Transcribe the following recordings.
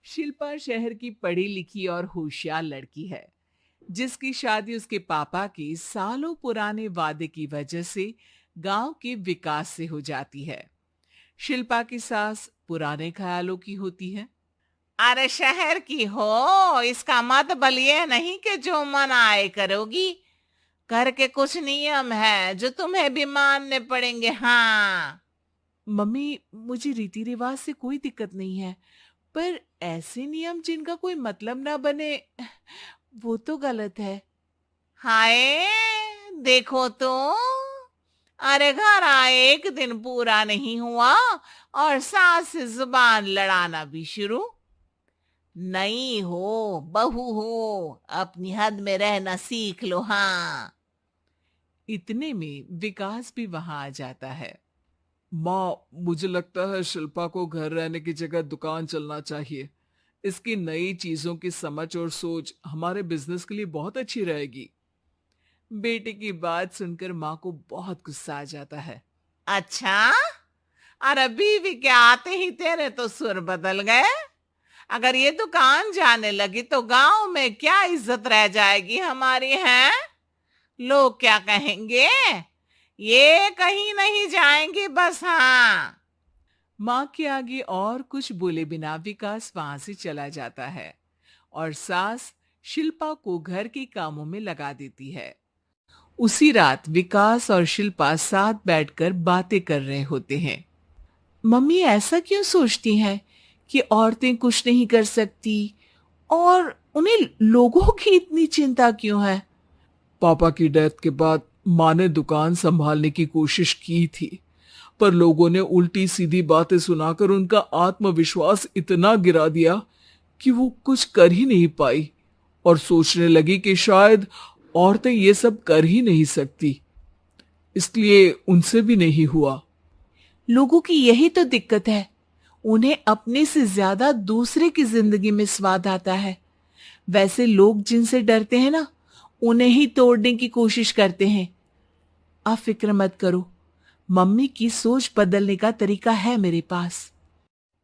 शिल्पा शहर की पढ़ी लिखी और होशियार लड़की है, जिसकी शादी उसके पापा के सालों पुराने वादे की वजह से गांव के विकास से हो जाती है। शिल्पा की सास पुराने ख्यालों की होती है। अरे शहर की हो, इसका मतलब ये नहीं कि जो मन आए करोगी। घर के कुछ नियम है जो तुम्हें भी मानने पड़ेंगे। हाँ। मम्मी, मुझे रीति रिवाज से कोई दिक्कत नहीं है, पर ऐसे नियम जिनका कोई मतलब ना बने, वो तो गलत है। हाय, देखो तो। अरे घर आए एक दिन पूरा नहीं हुआ और सास से जुबान लड़ाना भी शुरू। नई हो, बहू हो, अपनी हद में रहना सीख लो। हाँ। इतने में विकास भी वहां आ जाता है। माँ, मुझे लगता है शिल्पा को घर रहने की जगह दुकान चलना चाहिए। इसकी नई चीजों की समझ और सोच हमारे बिजनेस के लिए बहुत अच्छी रहेगी। बेटे की बात सुनकर माँ को बहुत गुस्सा आ जाता है। अच्छा। अरे बीवी के आते ही तेरे तो सुर बदल गए। अगर ये दुकान जाने लगी तो गांव में क्या इज्जत रह जाएगी हमारी है। लोग क्या कहेंगे। ये कहीं नहीं जाएंगी बस। हाँ। माँ के आगे और कुछ बोले बिना विकास वहां से चला जाता है और सास शिल्पा को घर के कामों में लगा देती है। उसी रात विकास और शिल्पा साथ बैठकर बातें कर रहे होते हैं। मम्मी ऐसा क्यों सोचती हैं कि औरतें कुछ नहीं कर सकती, और उन्हें लोगों की इतनी चिंता क्यों है? पापा की डेथ के बाद माँ ने दुकान संभालने की कोशिश की थी, पर लोगों ने उल्टी सीधी बातें सुनाकर उनका आत्मविश्वास इतना गिरा दिया कि वो कुछ कर ही नहीं पाई और सोचने लगी कि शायद औरतें ये सब कर ही नहीं सकती, इसलिए उनसे भी नहीं हुआ। लोगों की यही तो दिक्कत है, उन्हें अपने से ज्यादा दूसरे की जिंदगी में स्वाद आता है। वैसे लोग जिनसे डरते हैं ना, उन्हें ही तोड़ने की कोशिश करते हैं। आप फिक्र मत करो, मम्मी की सोच बदलने का तरीका है मेरे पास।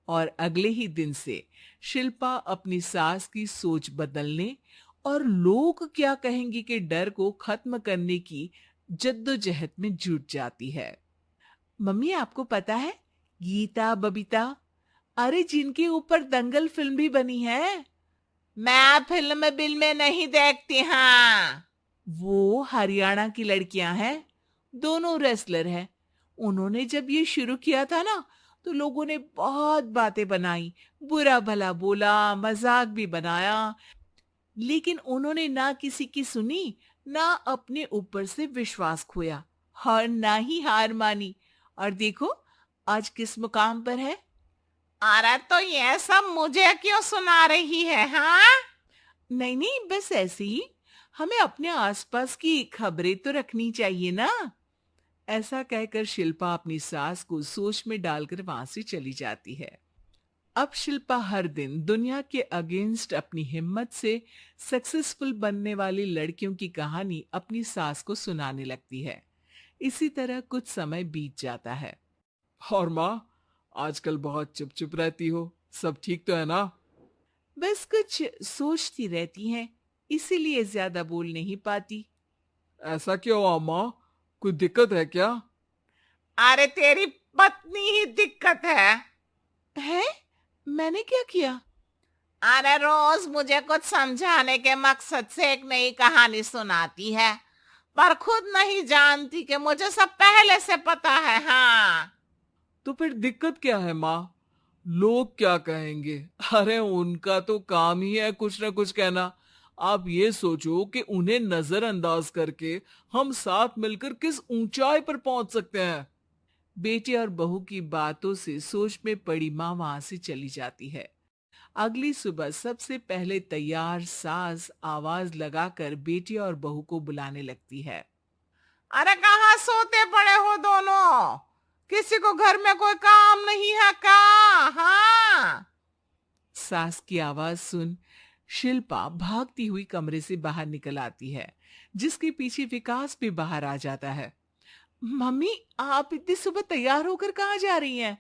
और अगले ही दिन से शिल्पा अपनी सास की सोच बदलने और लोग क्या कहेंगे के डर को खत्म करने की जद्दोजहद में जुट जाती है। मम्मी, आपको पता है, गीता बबीता, अरे जिनके ऊपर दंगल फिल्म भी बनी है, मैं फिल्म बिल में नहीं देखती। हाँ। वो हरियाणा की लड़कियां हैं। दोनों रेसलर हैं। उन्होंने जब ये शुरू किया था ना, तो लोगों ने बहुत बातें बनाई, बुरा भला बोला, मजाक भी बनाया, लेकिन उन्होंने ना किसी की सुनी, ना अपने ऊपर से विश्वास खोया और ना ही हार मानी। और देखो, आज किस मुकाम पर है। अरे तो ये सब मुझे क्यों सुना रही है। हाँ। नहीं नहीं, बस ऐसे ही। हमें अपने आसपास की खबरें तो रखनी चाहिए ना। ऐसा कहकर शिल्पा अपनी सास को सोच में डालकर वहां से चली जाती है। अब शिल्पा हर दिन दुनिया के अगेंस्ट अपनी हिम्मत से सक्सेसफुल बनने वाली लड़कियों की कहानी अपनी सास को सुनाने लगती है। इसी तरह कुछ समय बीत जाता है। और माँ, आजकल बहुत चुप चुप रहती हो, सब ठीक तो है ना? बस कुछ सोचती रहती हैं, इसीलिए ज्यादा बोल नहीं पाती। ऐसा क्यों हुआ माँ? कोई दिक्कत है क्या? अरे तेरी पत्नी ही दिक्कत है। है? मैंने क्या किया? अरे रोज मुझे कुछ समझाने के मकसद से एक नई कहानी सुनाती है, पर खुद नहीं जानती कि मुझे सब पहले से पता है। हाँ। तो फिर दिक्कत क्या है माँ? लोग क्या कहेंगे? अरे उनका तो काम ही है कुछ ना कुछ कहना। आप ये सोचो कि उन्हें नजरअंदाज करके हम साथ मिलकर किस ऊंचाई पर पहुंच सकते हैं। बेटे और बहू की बातों से सोच में पड़ी माँ वहां से चली जाती है। अगली सुबह सबसे पहले तैयार सास आवाज लगाकर बेटी और बहू को बुलाने लगती है। अरे कहाँ सोते पड़े हो दोनों। किसी को घर में कोई काम नहीं है क्या। हाँ। सास की आवाज सुन शिल्पा भागती हुई कमरे से बाहर निकल आती है, जिसके पीछे विकास भी बाहर आ जाता है। मम्मी, आप इतनी सुबह तैयार होकर कहाँ जा रही हैं?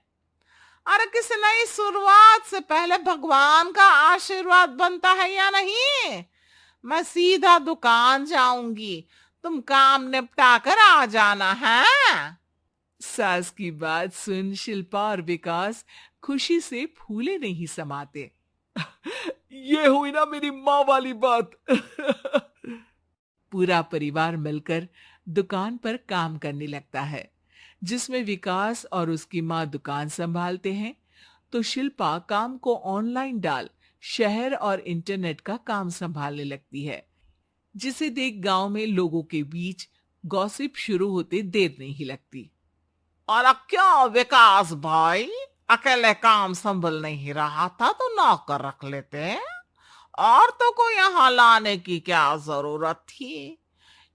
अरे किसी नई शुरुआत से पहले भगवान का आशीर्वाद बनता है या नहीं? मैं सीधा दुकान जाऊंगी, तुम काम निपटा कर आ जाना है। सास की बात सुन शिल्पा और विकास खुशी से फूले नहीं समाते। ये हुई ना मेरी माँ वाली बात। पूरा परिवार मिलकर दुकान पर काम करने लगता है, जिसमें विकास और उसकी माँ दुकान संभालते हैं, तो शिल्पा काम को ऑनलाइन डाल शहर और इंटरनेट का काम संभालने लगती है, जिसे देख गांव में लोगों के बीच गॉसिप शुरू होते देर नहीं लगती। और क्या विकास भाई, अकेले काम संभल नहीं रहा था तो नौकर रख लेते, और तो को यहाँ लाने की क्या जरूरत थी?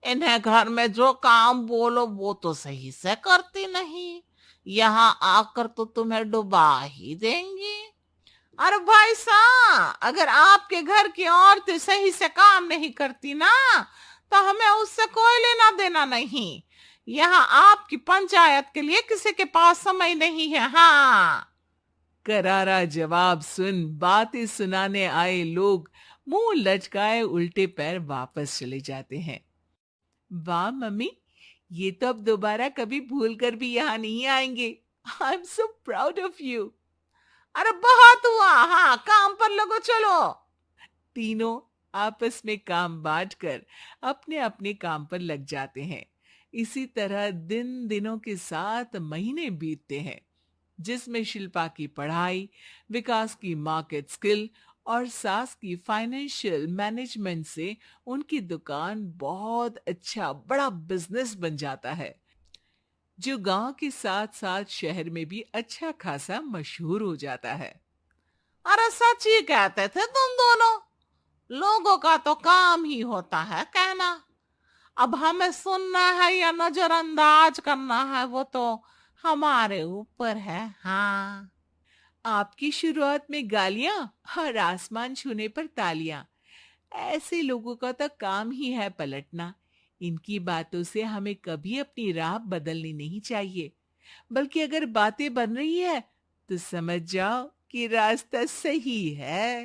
इन्हें घर में जो काम बोलो वो तो सही से करती नहीं, यहाँ आकर तो तुम्हें डुबा ही देंगी। अरे भाई साहब, अगर आपके घर की औरतें सही से काम नहीं करती ना, तो हमें उससे कोई लेना देना नहीं। यहाँ आपकी पंचायत के लिए किसी के पास समय नहीं है। हाँ। करारा जवाब सुन बातें सुनाने आए लोग मुंह लटकाए उल्टे पैर वापस चले जाते हैं। वाह मम्मी, ये तो अब दोबारा कभी भूल कर भी यहाँ नहीं आएंगे। I am so proud of you. अरे बहुत हुआ, हाँ काम पर लगो चलो। तीनों आपस में काम बांटकर अपने अपने काम पर लग जाते हैं। इसी तरह दिन दिनों के साथ महीने बीतते हैं, जिसमें शिल्पा की पढ़ाई, विकास की मार्केट स्किल और सास की फाइनेंशियल मैनेजमेंट से उनकी दुकान बहुत अच्छा बड़ा बिजनेस बन जाता है, जो गांव के साथ साथ शहर में भी अच्छा खासा मशहूर हो जाता है। अरे सच ही कहते थे तुम दोनों, लोगों का तो काम ही होता है कहना। अब हमें सुनना है या नजरअंदाज करना है वो तो हमारे ऊपर है। हाँ। आपकी शुरुआत में गालियां और आसमान छूने पर तालियां, ऐसे लोगों का तो काम ही है पलटना। इनकी बातों से हमें कभी अपनी राह बदलनी नहीं चाहिए, बल्कि अगर बातें बन रही है तो समझ जाओ कि रास्ता सही है।